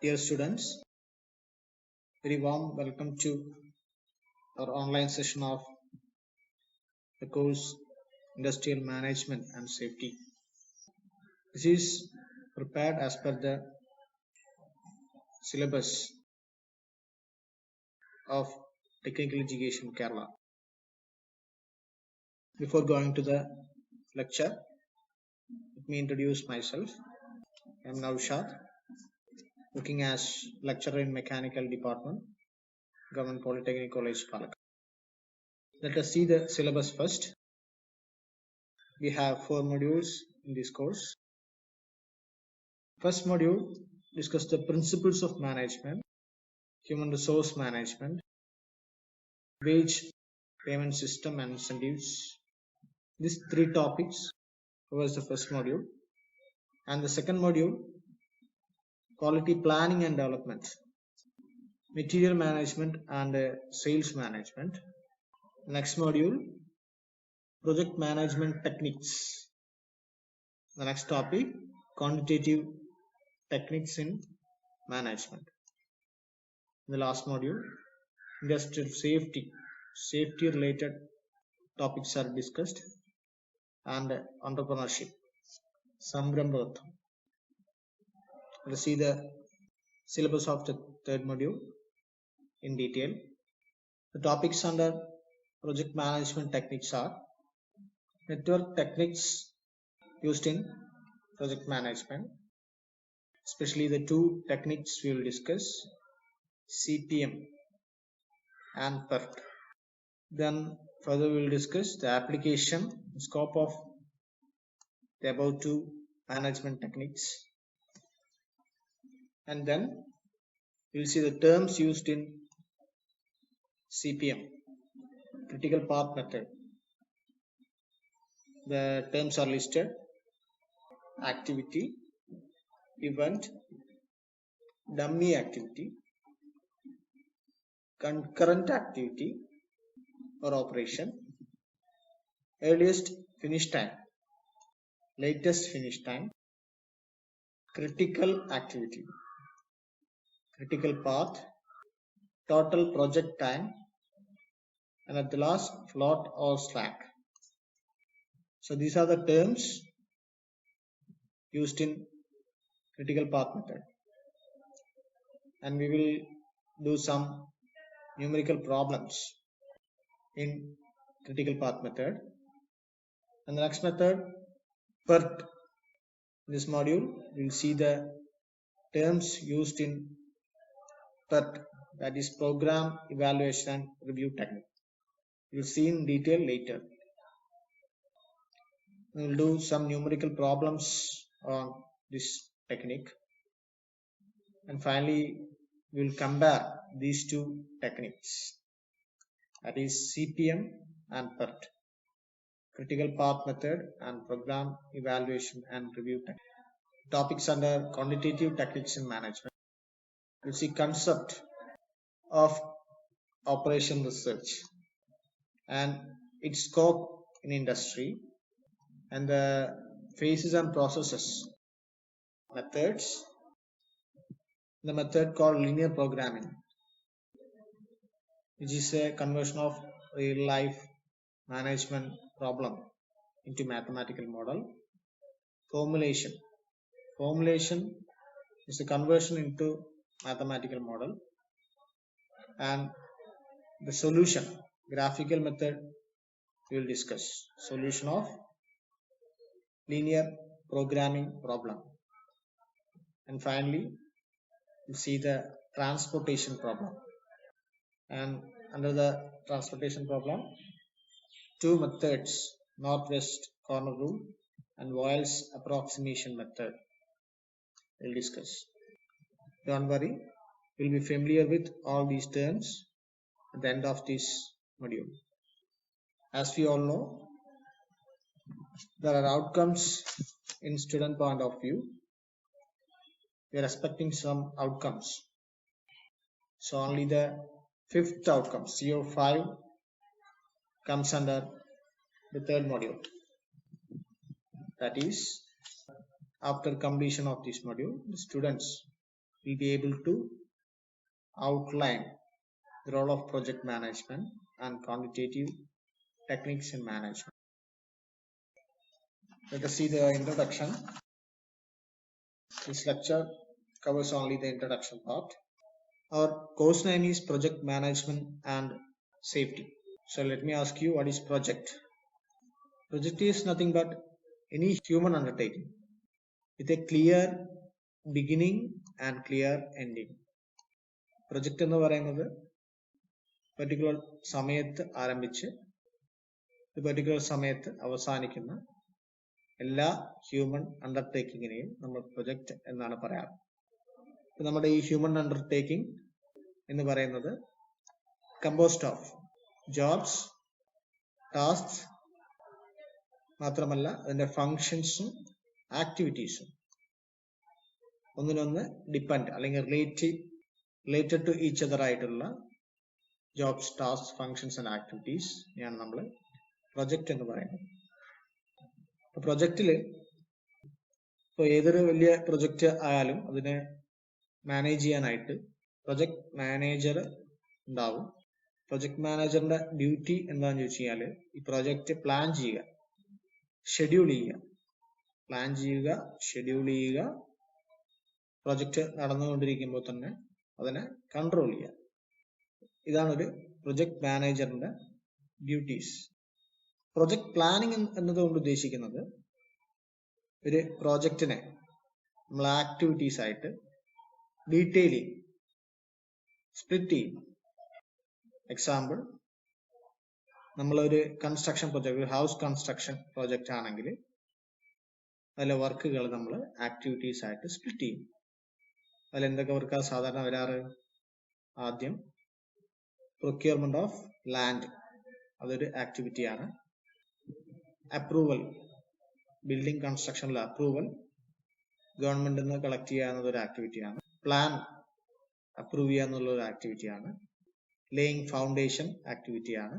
Dear students, very warm welcome to our online session of the course Industrial Management and Safety. This is prepared as per the syllabus of Technical Education Kerala. Before going to the lecture, let me introduce myself. I am Naushad, working as lecturer in Mechanical Department, Government Polytechnic College, Palakkad. Let us see the syllabus first. We have 4 modules in this course. First module discuss the principles of management, human resource management, wage payment system and incentives. These 3 topics covers the first module. And the second module, quality planning and development, material management and sales management. Next module, project management techniques. The next topic, quantitative techniques in management. The last module, industrial safety related topics are discussed, and entrepreneurship, Samrambhatham. Let's see the syllabus of the third module in detail. The topics under project management techniques are network techniques used in project management, especially the 2 techniques we will discuss, CPM and PERT. Then further we will discuss the application scope of the above 2 management techniques, and then we will see the terms used in CPM, critical path method. The terms are listed: activity, event, dummy activity, concurrent activity or operation, earliest finish time, latest finish time, critical activity, critical path, total project time, and at the last, float or slack. So these are the terms used in critical path method, and we will do some numerical problems in critical path method. And the next method, PERT. In this module we will see the terms used in PERT, that is program evaluation and review technique. We will see in detail later. We will do some numerical problems on this technique, and finally we will compare these 2 techniques, that is CPM and PERT, critical path method and program evaluation and review technique. Topics under quantitative techniques in management. We'll see concept of operation research and its scope in industry, and the phases and processes, methods, the method called linear programming, which is a conversion of real life management problem into mathematical model. Formulation is a conversion into mathematical model, and the solution, graphical method, we will discuss solution of linear programming problem. And finally we'll see the transportation problem, and under the transportation problem, 2 methods, northwest corner rule and Boyle's approximation method, we'll discuss. Don't worry, we'll be familiar with all these terms at the end of this module. As we all know, there are outcomes in student point of view. We are expecting some outcomes, so only the 5th outcome, CO5, comes under the 3rd module. That is, after completion of this module, the students will be able to outline the role of project management and quantitative techniques in management. Let us see the introduction. This lecture covers only the introduction part. Our course name is Project Management and Safety. So let me ask you, what is project? Project is nothing but any human undertaking with a clear beginning and clear ending. Project എന്ന് പറയുന്നത് particular സമയത്ത് ആരംഭിച്ച് particular സമയത്ത് അവസാനിക്കുന്ന എല്ലാ human അണ്ടർടേക്കിങ്ങിനെയും നമ്മൾ project എന്നാണ് പറയാറ്. നമ്മുടെ ഈ ഹ്യൂമൻ അണ്ടർടേക്കിംഗ് എന്ന് പറയുന്നത് കമ്പോസ്ഡ് ഓഫ് ജോബ്സ്, ടാസ്ക്സ് മാത്രമല്ല അതിന്റെ ഫങ്ഷൻസും ആക്ടിവിറ്റീസും ഒന്നിനൊന്ന് ഡിപ്പെൻഡ് അല്ലെങ്കിൽ റിലേറ്റഡ് ടു ഈച്ച് അതർ ആയിട്ടുള്ള jobs, task, functions and activities ആണ് നമ്മൾ പ്രൊജക്ട് എന്ന് പറയുന്നത്. പ്രൊജക്റ്റില് ഇപ്പോൾ ഏതൊരു വലിയ പ്രൊജക്റ്റ് ആയാലും അതിനെ മാനേജ് ചെയ്യാനായിട്ട് പ്രൊജക്ട് മാനേജർ ഉണ്ടാവും. പ്രൊജക്ട് മാനേജറിന്റെ ഡ്യൂട്ടി എന്താണെന്ന് ചോദിച്ചു കഴിഞ്ഞാൽ ഈ പ്രൊജക്റ്റ് പ്ലാൻ ചെയ്യുക, ഷെഡ്യൂൾ ചെയ്യുക, പ്ലാൻ ചെയ്യുക, ഷെഡ്യൂൾ ചെയ്യുക, പ്രൊജക്റ്റ് നടന്നുകൊണ്ടിരിക്കുമ്പോൾ തന്നെ അതിനെ കൺട്രോൾ ചെയ്യുക. ഇതാണ് ഒരു പ്രൊജക്ട് മാനേജറിന്റെ ഡ്യൂട്ടീസ്. പ്രൊജക്ട് പ്ലാനിങ് എന്നതുകൊണ്ട് ഉദ്ദേശിക്കുന്നത് ഒരു പ്രോജക്റ്റിനെ നമ്മൾ ആക്ടിവിറ്റീസ് ആയിട്ട് ഡീറ്റെയിൽ ചെയ്യും, സ്പ്ലിറ്റ് ചെയ്യും. എക്സാമ്പിൾ, നമ്മളൊരു കൺസ്ട്രക്ഷൻ പ്രോജക്റ്റ്, ഒരു ഹൗസ് കൺസ്ട്രക്ഷൻ പ്രോജക്റ്റ് ആണെങ്കിൽ അതിലെ വർക്കുകൾ നമ്മൾ ആക്ടിവിറ്റീസ് ആയിട്ട് സ്പ്ലിറ്റ് ചെയ്യും. അതിൽ എന്തൊക്കെ വർക്കാണ് സാധാരണ വരാറ്? ആദ്യം പ്രൊക്യൂർമെന്റ് ഓഫ് ലാൻഡ്, അതൊരു ആക്ടിവിറ്റിയാണ്. അപ്രൂവൽ, ബിൽഡിംഗ് കൺസ്ട്രക്ഷനിലെ അപ്രൂവൽ ഗവൺമെന്റിൽ നിന്ന് കളക്ട് ചെയ്യുക എന്നതൊരു ആക്ടിവിറ്റിയാണ്. പ്ലാൻ അപ്രൂവ് ചെയ്യുക എന്നുള്ള ഒരു ആക്ടിവിറ്റിയാണ്. Laying foundation ആക്ടിവിറ്റിയാണ്.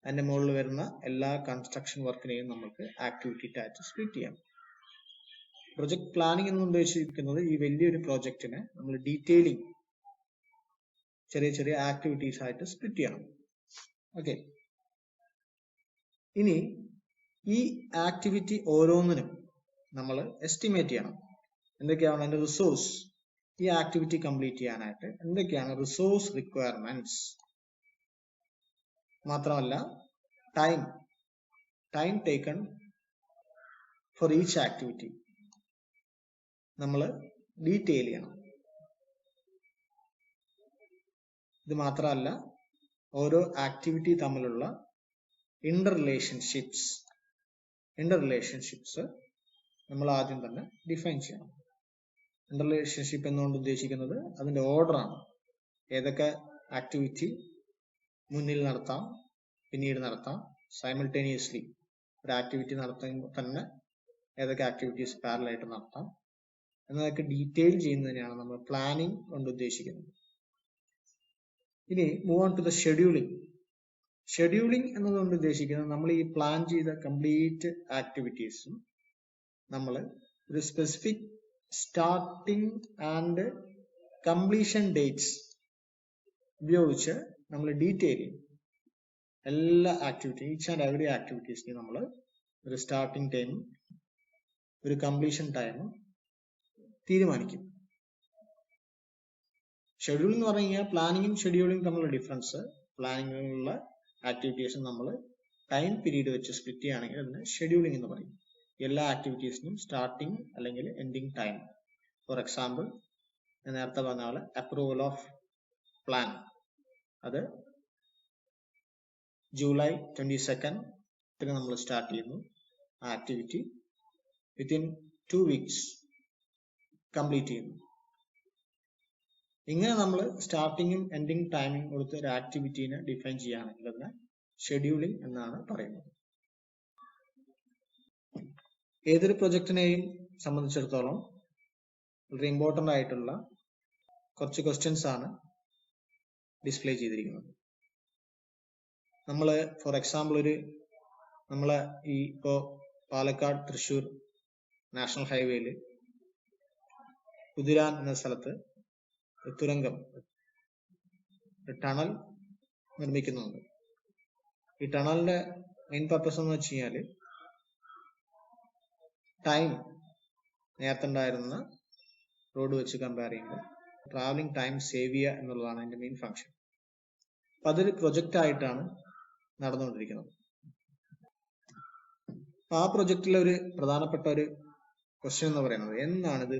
അതിന്റെ മുകളിൽ വരുന്ന എല്ലാ കൺസ്ട്രക്ഷൻ വർക്കിനെയും നമുക്ക് ആക്ടിവിറ്റി ആയിട്ട് സ്പ്ലിറ്റ് ചെയ്യാം. പ്രൊജക്ട് പ്ലാനിംഗ് എന്ന് ഉദ്ദേശിക്കുന്നത് ഈ വലിയൊരു പ്രോജക്റ്റിനെ നമ്മൾ ഡീറ്റെയിലിംഗ് ചെറിയ ചെറിയ ആക്ടിവിറ്റീസ് ആയിട്ട് സ്പ്ലിറ്റ് ചെയ്യണം. ഓക്കെ, ഇനി ഈ ആക്ടിവിറ്റി ഓരോന്നിനും നമ്മൾ എസ്റ്റിമേറ്റ് ചെയ്യണം. എന്തൊക്കെയാണ് അതിന്റെ റിസോഴ്സ്? ഈ ആക്ടിവിറ്റി കംപ്ലീറ്റ് ചെയ്യാനായിട്ട് എന്തൊക്കെയാണ് റിസോഴ്സ് റിക്വയർമെന്റ്സ്? മാത്രമല്ല time taken for each activity നമ്മൾ ഡീറ്റെയിൽ ചെയ്യണം. ഇത് മാത്രമല്ല, ഓരോ ആക്ടിവിറ്റി തമ്മിലുള്ള ഇന്റർ റിലേഷൻഷിപ്സ് നമ്മൾ ആദ്യം തന്നെ ഡിഫൈൻ ചെയ്യണം. ഇന്റർ റിലേഷൻഷിപ്പ് എന്നുകൊണ്ട് ഉദ്ദേശിക്കുന്നത് അതിന്റെ ഓർഡറാണ്. ഏതൊക്കെ ആക്ടിവിറ്റി മുന്നിൽ നടത്താം, പിന്നീട് നടത്താം, സൈമിൾട്ടേനിയസ്ലി ഒരു ആക്ടിവിറ്റി നടത്തുമ്പോൾ തന്നെ ഏതൊക്കെ ആക്ടിവിറ്റീസ് പാരലായിട്ട് നടത്താം എന്നതൊക്കെ ഡീറ്റെയിൽ ചെയ്യുന്നതിനാണ് നമ്മൾ പ്ലാനിങ് കൊണ്ട് ഉദ്ദേശിക്കുന്നത്. ഇനി move on to the scheduling. Scheduling എന്നതുകൊണ്ട് ഉദ്ദേശിക്കുന്നത് നമ്മൾ ഈ പ്ലാൻ ചെയ്ത കംപ്ലീറ്റ് ആക്ടിവിറ്റീസും നമ്മൾ ഒരു specific starting and completion dates ഉപയോഗിച്ച് നമ്മൾ ഡീറ്റെയിൽ ചെയ്യും. എല്ലാ ആക്ടിവിറ്റി, ഈച്ച് ആൻഡ് എവറി ആക്ടിവിറ്റീസിന് നമ്മൾ ഒരു സ്റ്റാർട്ടിംഗ് ടൈമും ഒരു കംപ്ലീഷൻ ടൈമും തീരുമാനിക്കും. ഷെഡ്യൂൾ എന്ന് പറഞ്ഞു കഴിഞ്ഞാൽ പ്ലാനിങ്ങും ഷെഡ്യൂളിംഗ് തമ്മിലുള്ള ഡിഫറൻസ്, പ്ലാനിങ്ങിലുള്ള ആക്ടിവിറ്റീസും നമ്മൾ ടൈം പീരീഡ് വെച്ച് സ്പ്ലിറ്റ് ചെയ്യുകയാണെങ്കിൽ അതിന് ഷെഡ്യൂളിംഗ് എന്ന് പറയും. എല്ലാ ആക്ടിവിറ്റീസിനും സ്റ്റാർട്ടിംഗ് അല്ലെങ്കിൽ എൻഡിങ് ടൈം. ഫോർ എക്സാമ്പിൾ, ഞാൻ നേരത്തെ പറഞ്ഞ പോലെ അപ്രൂവൽ ഓഫ് പ്ലാൻ, അത് ജൂലൈ 22 നമ്മൾ സ്റ്റാർട്ട് ചെയ്യുന്നു. ആ ആക്ടിവിറ്റി വിത്തിൻ 2 weeks കംപ്ലീറ്റ് ചെയ്യുന്നു. ഇങ്ങനെ നമ്മൾ സ്റ്റാർട്ടിങ്ങും എൻഡിങ് ടൈമിംഗ് കൊടുത്ത് ഒരു ആക്ടിവിറ്റീനെ ഡിഫൈൻ ചെയ്യുകയാണെങ്കിൽ അതിനെ ഷെഡ്യൂളിംഗ് എന്നാണ് പറയുന്നത്. ഏതൊരു പ്രൊജക്ടിനെയും സംബന്ധിച്ചിടത്തോളം വളരെ ഇമ്പോർട്ടൻ്റ് ആയിട്ടുള്ള കുറച്ച് ക്വസ്റ്റ്യൻസ് ആണ് ഡിസ്പ്ലേ ചെയ്തിരിക്കുന്നത്. നമ്മൾ ഫോർ എക്സാമ്പിൾ നമ്മളെ ഇപ്പോൾ പാലക്കാട് തൃശ്ശൂർ നാഷണൽ ഹൈവേയിൽ കുതിരാൻ എന്ന സ്ഥലത്ത് തുരങ്കം, ടണൽ നിർമ്മിക്കുന്നുണ്ട്. ഈ ടണലിന്റെ മെയിൻ പർപ്പസ് എന്ന് വെച്ച് കഴിഞ്ഞാൽ ടൈം നേരത്തെ ഉണ്ടായിരുന്ന റോഡ് വെച്ച് കമ്പയർ ചെയ്യുമ്പോൾ ട്രാവലിംഗ് ടൈം സേവ് ചെയ്യുക എന്നുള്ളതാണ് അതിന്റെ മെയിൻ ഫംഗ്ഷൻ. അപ്പൊ അതൊരു പ്രൊജക്റ്റ് ആയിട്ടാണ് നടന്നുകൊണ്ടിരിക്കുന്നത്. അപ്പൊ ആ പ്രൊജക്റ്റിലെ ഒരു പ്രധാനപ്പെട്ട ഒരു ക്വസ്റ്റ്യൻ എന്ന് പറയുന്നത് എന്നാണിത്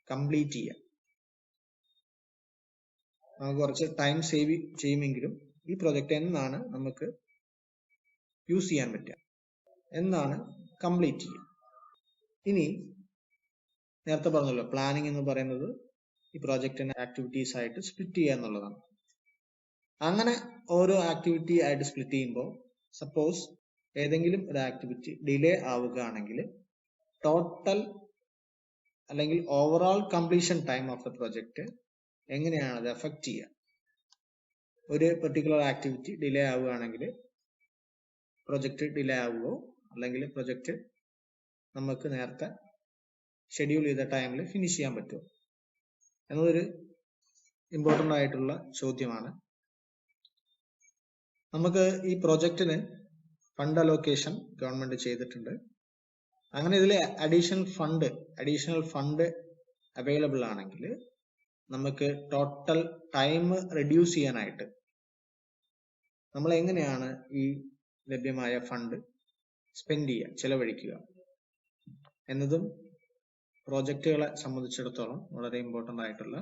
കംപ്ലീറ്റ് ചെയ്യുക. നമുക്ക് കുറച്ച് ടൈം സേവ് ചെയ്യുമെങ്കിലും ഈ പ്രൊജക്റ്റ് എന്നാണ് നമുക്ക് യൂസ് ചെയ്യാൻ പറ്റുക, എന്നാണ് കംപ്ലീറ്റ് ചെയ്യുക. ഇനി നേരത്തെ പറഞ്ഞല്ലോ, പ്ലാനിങ് എന്ന് പറയുന്നത് ഈ പ്രോജക്റ്റിനെ ആക്ടിവിറ്റീസ് ആയിട്ട് സ്പ്ലിറ്റ് ചെയ്യുക എന്നുള്ളതാണ്. അങ്ങനെ ഓരോ ആക്ടിവിറ്റി ആയിട്ട് സ്പ്ലിറ്റ് ചെയ്യുമ്പോൾ സപ്പോസ് ഏതെങ്കിലും ഒരു ആക്ടിവിറ്റി ഡിലേ ആവുകയാണെങ്കിൽ ടോട്ടൽ അല്ലെങ്കിൽ overall completion time of the project എങ്ങനെയാണ് അത് എഫക്ട് ചെയ്യുക. ഒരു പെർട്ടിക്കുലർ ആക്ടിവിറ്റി ഡിലേ ആവുകയാണെങ്കിൽ പ്രൊജക്റ്റ് ഡിലേ ആവുകയോ അല്ലെങ്കിൽ പ്രൊജക്റ്റ് നമുക്ക് നേരത്തെ ഷെഡ്യൂൾ ചെയ്ത ടൈമിൽ ഫിനിഷ് ചെയ്യാൻ പറ്റുമോ എന്നതൊരു ഇമ്പോർട്ടൻ്റ് ആയിട്ടുള്ള ചോദ്യമാണ്. നമുക്ക് ഈ പ്രൊജക്റ്റിന് ഫണ്ട് അലോക്കേഷൻ ഗവൺമെന്റ് ചെയ്തിട്ടുണ്ട്. അങ്ങനെ ഇതിൽ അഡീഷണൽ ഫണ്ട് അവൈലബിൾ ആണെങ്കിൽ നമുക്ക് ടോട്ടൽ ടൈം റെഡ്യൂസ് ചെയ്യാനായിട്ട് നമ്മൾ എങ്ങനെയാണ് ഈ ലഭ്യമായ ഫണ്ട് സ്പെൻഡ് ചെയ്യുക, ചെലവഴിക്കുക എന്നതും പ്രോജക്റ്റുകളെ സംബന്ധിച്ചിടത്തോളം വളരെ ഇമ്പോർട്ടൻ്റ് ആയിട്ടുള്ള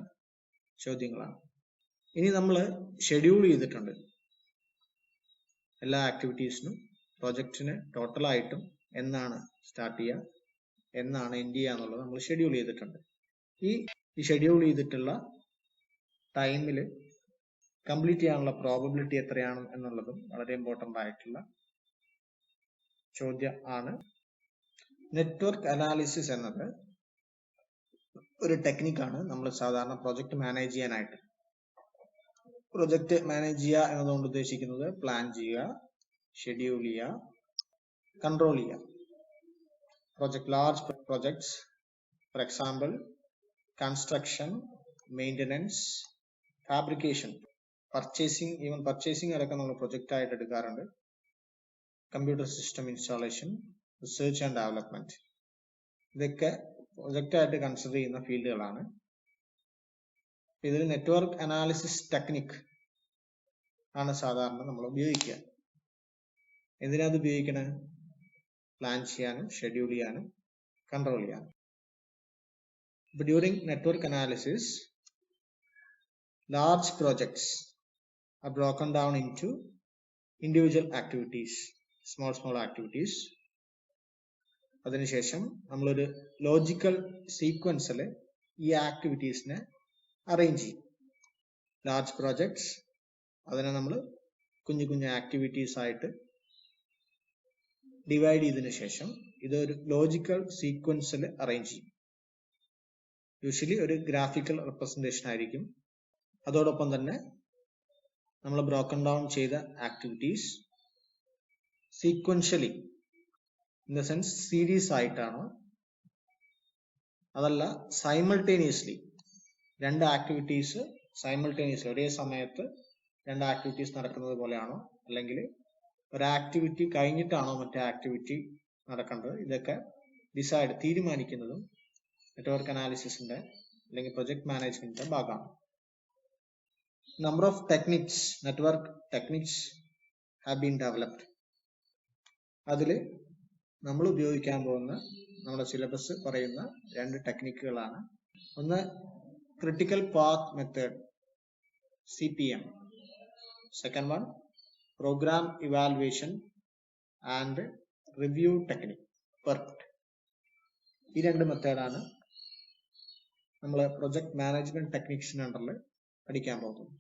ചോദ്യങ്ങളാണ്. ഇനി നമ്മൾ ഷെഡ്യൂൾ ചെയ്തിട്ടുണ്ട് എല്ലാ ആക്ടിവിറ്റീസിനും, പ്രോജക്റ്റിന് ടോട്ടലായിട്ടും എന്നാണ് സ്റ്റാർട്ട് ചെയ്യുക, എന്നാണ് എൻഡ് ചെയ്യുക എന്നുള്ളത് നമ്മൾ ഷെഡ്യൂൾ ചെയ്തിട്ടുണ്ട്. ഈ ഷെഡ്യൂൾ ചെയ്തിട്ടുള്ള ടൈമിൽ കംപ്ലീറ്റ് ചെയ്യാനുള്ള പ്രോബബിലിറ്റി എത്രയാണ് എന്നുള്ളതും വളരെ ഇമ്പോർട്ടൻ്റ് ആയിട്ടുള്ള ചോദ്യം ആണ്. നെറ്റ്വർക്ക് അനാലിസിസ് എന്നത് ഒരു ടെക്നിക്കാണ് നമ്മൾ സാധാരണ പ്രൊജക്ട് മാനേജ് ചെയ്യാനായിട്ട്. പ്രൊജക്ട് മാനേജ് ചെയ്യുക എന്നതുകൊണ്ട് ഉദ്ദേശിക്കുന്നത് പ്ലാൻ ചെയ്യുക, ഷെഡ്യൂൾ ചെയ്യുക, കൺട്രോൾ ചെയ്യുക. Large projects, for example construction, maintenance, fabrication, purchasing അടക്കം നമ്മൾ പ്രൊജക്റ്റ് ആയിട്ട് എടുക്കാറുണ്ട്. Computer system installation, research and development, ഇതൊക്കെ പ്രൊജക്റ്റ് ആയിട്ട് കൺസിഡർ ചെയ്യുന്ന ഫീൽഡുകളാണ്. ഇതിൽ നെറ്റ്വർക്ക് അനാലിസിസ് ടെക്നിക് ആണ് സാധാരണ നമ്മൾ ഉപയോഗിക്കുക. എന്തിനാ അത് ഉപയോഗിക്കണേ? പ്ലാൻ ചെയ്യാനും ഷെഡ്യൂൾ ചെയ്യാനും കൺട്രോൾ ചെയ്യാനും. During network analysis, large projects are broken down into individual activities, small activities. അതിനുശേഷം നമ്മളൊരു ലോജിക്കൽ സീക്വൻസിൽ ഈ ആക്ടിവിറ്റീസിനെ അറേഞ്ച് ചെയ്യും. ലാർജ് പ്രോജക്ട്സ് അതിനെ നമ്മൾ കുഞ്ഞു ആക്ടിവിറ്റീസ് ആയിട്ട് ഡിവൈഡ് ചെയ്തതിനു ശേഷം ഇതൊരു ലോജിക്കൽ സീക്വൻസിൽ അറേഞ്ച് ചെയ്യും. യൂഷ്വലി ഒരു ഗ്രാഫിക്കൽ റെപ്രസെന്റേഷൻ ആയിരിക്കും. അതോടൊപ്പം തന്നെ നമ്മൾ ബ്രോക്കൺ ഡൗൺ ചെയ്ത activities sequentially, in the sense series ആയിട്ടാണോ അതല്ല സൈമൾട്ടേനിയസ്ലി രണ്ട് ആക്ടിവിറ്റീസ് സൈമൾട്ടേനിയസ്ലി ഒരേ സമയത്ത് രണ്ട് ആക്ടിവിറ്റീസ് നടക്കുന്നത് പോലെയാണോ, അല്ലെങ്കിൽ ഒരു ആക്ടിവിറ്റി കഴിഞ്ഞിട്ടാണോ മറ്റേ ആക്ടിവിറ്റി നടക്കേണ്ടത്, ഇതൊക്കെ തീരുമാനിക്കുന്നതും നെറ്റ്വർക്ക് അനാലിസിസിന്റെ അല്ലെങ്കിൽ പ്രൊജക്ട് മാനേജ്മെന്റിന്റെ ഭാഗമാണ്. Number of network techniques have been developed. അതിൽ നമ്മൾ ഉപയോഗിക്കാൻ പോകുന്ന നമ്മുടെ സിലബസ് പറയുന്ന രണ്ട് ടെക്നിക്കുകളാണ്. ഒന്ന് critical path method, CPM. Second one programme evaluation and review technique, PERT. ഈ രണ്ട് മെത്തേഡാണ് നമ്മൾ പ്രൊജക്ട് മാനേജ്മെന്റ് ടെക്നിക്സിന് അണ്ടറിൽ പഠിക്കാൻ പോകുന്നത്.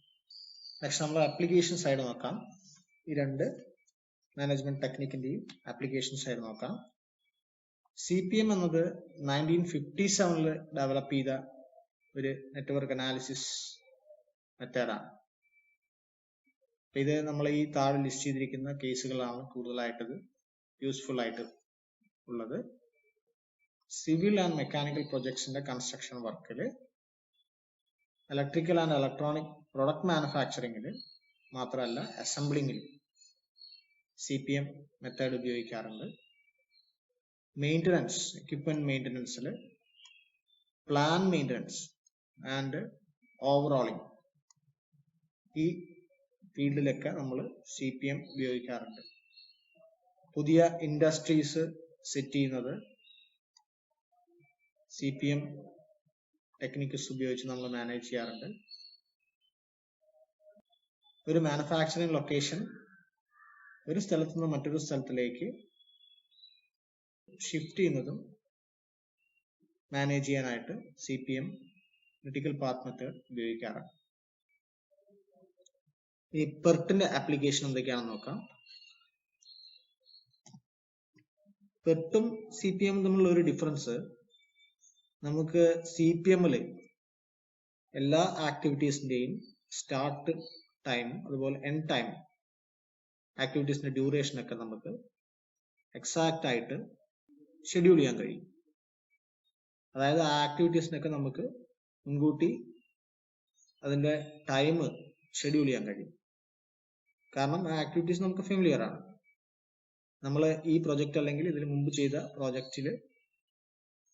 നെക്സ്റ്റ് നമ്മൾ ആപ്ലിക്കേഷൻ സൈഡ് നോക്കാം. ഈ രണ്ട് മാനേജ്മെന്റ് ടെക്നിക്കിന്റെയും ആപ്ലിക്കേഷൻ സൈഡ് നോക്കാം. CPM എന്നത് 1957 ഡെവലപ്പ് ചെയ്ത ഒരു നെറ്റ്വർക്ക് അനാലിസിസ് മെത്തേഡാണ്. ഇത് നമ്മൾ ഈ താഴെ ലിസ്റ്റ് ചെയ്തിരിക്കുന്ന കേസുകളാണ് കൂടുതലായിട്ട് യൂസ്ഫുൾ ആയിട്ട് ഉള്ളത്. സിവിൽ ആൻഡ് മെക്കാനിക്കൽ പ്രൊജക്ട്സിന്റെ കൺസ്ട്രക്ഷൻ വർക്കിൽ, ഇലക്ട്രിക്കൽ ആൻഡ് ഇലക്ട്രോണിക് പ്രൊഡക്റ്റ് മാനുഫാക്ചറിംഗിൽ മാത്രമല്ല അസംബ്ലിങ്ങിൽ CPM മെത്തേഡ് ഉപയോഗിക്കാറുണ്ട്. മെയിൻ്റനൻസ്, എക്യുപ്മെന്റ് മെയിൻ്റനൻസിൽ പ്ലാൻ മെയിൻ്റനൻസ് ആൻഡ് ഓവറോളിംഗ്, ഈ ഫീൽഡിലൊക്കെ നമ്മൾ CPM ഉപയോഗിക്കാറുണ്ട്. പുതിയ ഇൻഡസ്ട്രീസ് സെറ്റ് ചെയ്യുന്നത് CPM ടെക്നിക്സ് ഉപയോഗിച്ച് നമ്മൾ മാനേജ് ചെയ്യാറുണ്ട്. ഒരു മാനുഫാക്ചറിംഗ് ലൊക്കേഷൻ ഒരു സ്ഥലത്ത് നിന്ന് മറ്റൊരു സ്ഥലത്തിലേക്ക് ഷിഫ്റ്റ് ചെയ്യുന്നതും മാനേജ് ചെയ്യാനായിട്ട് CPM ക്രിട്ടിക്കൽ പാത്ത് മെത്തേഡ് ഉപയോഗിക്കാറുണ്ട്. ഈ പെർട്ടിന്റെ ആപ്ലിക്കേഷൻ എന്തൊക്കെയാണെന്ന് നോക്കാം. പെർട്ടും CPM തമ്മിലുള്ള ഒരു ഡിഫറൻസ്, നമുക്ക് CPM-ല് എല്ലാ ആക്ടിവിറ്റീസിന്റെയും സ്റ്റാർട്ട് ടൈം അതുപോലെ എൻഡ് ടൈം, ആക്ടിവിറ്റീസിന്റെ ഡ്യൂറേഷൻ ഒക്കെ നമുക്ക് എക്സാക്റ്റ് ആയിട്ട് ഷെഡ്യൂൾ ചെയ്യാൻ കഴിയും. അതായത് ആ ആക്ടിവിറ്റീസിനൊക്കെ നമുക്ക് മുൻകൂട്ടി അതിന്റെ ടൈം ഷെഡ്യൂൾ ചെയ്യാൻ കഴിയും. കാരണം ആ ആക്ടിവിറ്റീസ് നമുക്ക് ഫെമിലിയർ ആണ്. നമ്മൾ ഈ പ്രൊജക്ട് അല്ലെങ്കിൽ ഇതിനു മുമ്പ് ചെയ്ത പ്രോജക്റ്റിൽ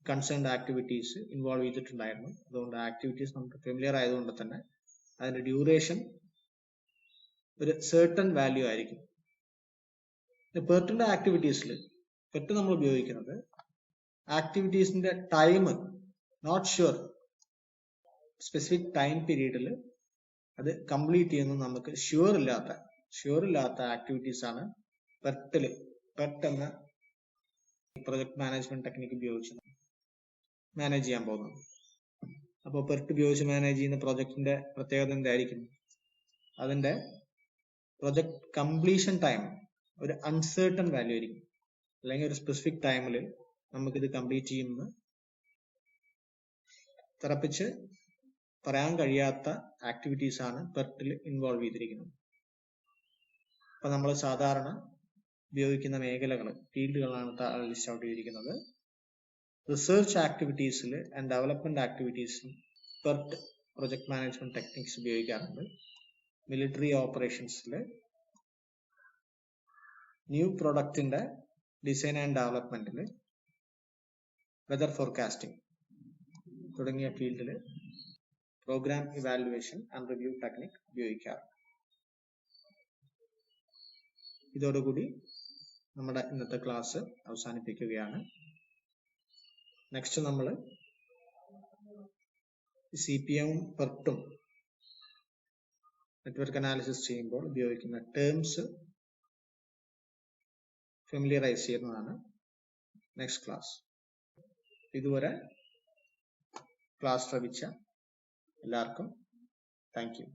കൺസേൺഡ് ആക്ടിവിറ്റീസ് ഇൻവോൾവ് ചെയ്തിട്ടുണ്ടായിരുന്നു. അതുകൊണ്ട് ആക്ടിവിറ്റീസ് നമുക്ക് ഫെമിലിയർ ആയതുകൊണ്ട് തന്നെ അതിന്റെ ഡ്യൂറേഷൻ ഒരു certain വാല്യൂ ആയിരിക്കും. പെർട്ടിന്റെ ആക്ടിവിറ്റീസിൽ പെർട്ട് നമ്മൾ ഉപയോഗിക്കുന്നത് ആക്ടിവിറ്റീസിന്റെ time not sure, specific time പീരീഡിൽ അത് കംപ്ലീറ്റ് ചെയ്യുന്ന നമുക്ക് ഷുവർ ഇല്ലാത്ത ആക്ടിവിറ്റീസ് ആണ് പെർട്ട് എന്ന പ്രൊജക്ട് മാനേജ്മെന്റ് ടെക്നിക്ക് ഉപയോഗിച്ച് മാനേജ് ചെയ്യാൻ പോകുന്നത്. അപ്പോൾ പെർട്ട് ഉപയോഗിച്ച് മാനേജ് ചെയ്യുന്ന പ്രൊജക്ടിന്റെ പ്രത്യേകത എന്തായിരിക്കും? അതിന്റെ പ്രൊജക്ട് കംപ്ലീഷൻ ടൈം ഒരു അൺസേർട്ടൺ വാല്യൂ ആയിരിക്കും. അല്ലെങ്കിൽ ഒരു സ്പെസിഫിക് ടൈമിൽ നമുക്കിത് കംപ്ലീറ്റ് ചെയ്യുന്നത് തറപ്പിച്ച് പറയാൻ കഴിയാത്ത ആക്ടിവിറ്റീസ് ആണ് പെർട്ടിൽ ഇൻവോൾവ് ചെയ്തിരിക്കുന്നത്. അപ്പൊ നമ്മൾ സാധാരണ ഉപയോഗിക്കുന്ന മേഖലകൾ, ഫീൽഡുകളാണ് ലിസ്റ്റ് ഔട്ട് ചെയ്തിരിക്കുന്നത്. റിസർച്ച് ആക്ടിവിറ്റീസിൽ ആൻഡ് ഡെവലപ്മെന്റ് ആക്ടിവിറ്റീസിൽ പെർട്ട് പ്രൊജക്ട് മാനേജ്മെന്റ് ടെക്നിക്സ് ഉപയോഗിക്കാറുണ്ട്. മിലിറ്ററി ഓപ്പറേഷൻസിൽ ന്യൂ പ്രൊഡക്റ്റിന്റെ ഡിസൈൻ ആൻഡ് ഡെവലപ്മെന്റിൽ വെതർ ഫോർകാസ്റ്റിംഗ് തുടങ്ങിയ ഫീൽഡിൽ program evaluation and review technique ഉപയോഗിക്കാറുണ്ട്. ഇതോടുകൂടി നമ്മുടെ ഇന്നത്തെ ക്ലാസ് അവസാനിപ്പിക്കുകയാണ്. നെക്സ്റ്റ് നമ്മൾ CPM പെർട്ടും നെറ്റ്വർക്ക് അനാലിസിസ് ചെയ്യുമ്പോൾ ഉപയോഗിക്കുന്ന ടേംസ് ഫെമിലിയറൈസ് ചെയ്യുന്നതാണ് നെക്സ്റ്റ് ക്ലാസ്. ഇതുവരെ ക്ലാസ് ശ്രവിച്ച എല്ലാവർക്കും താങ്ക് യു.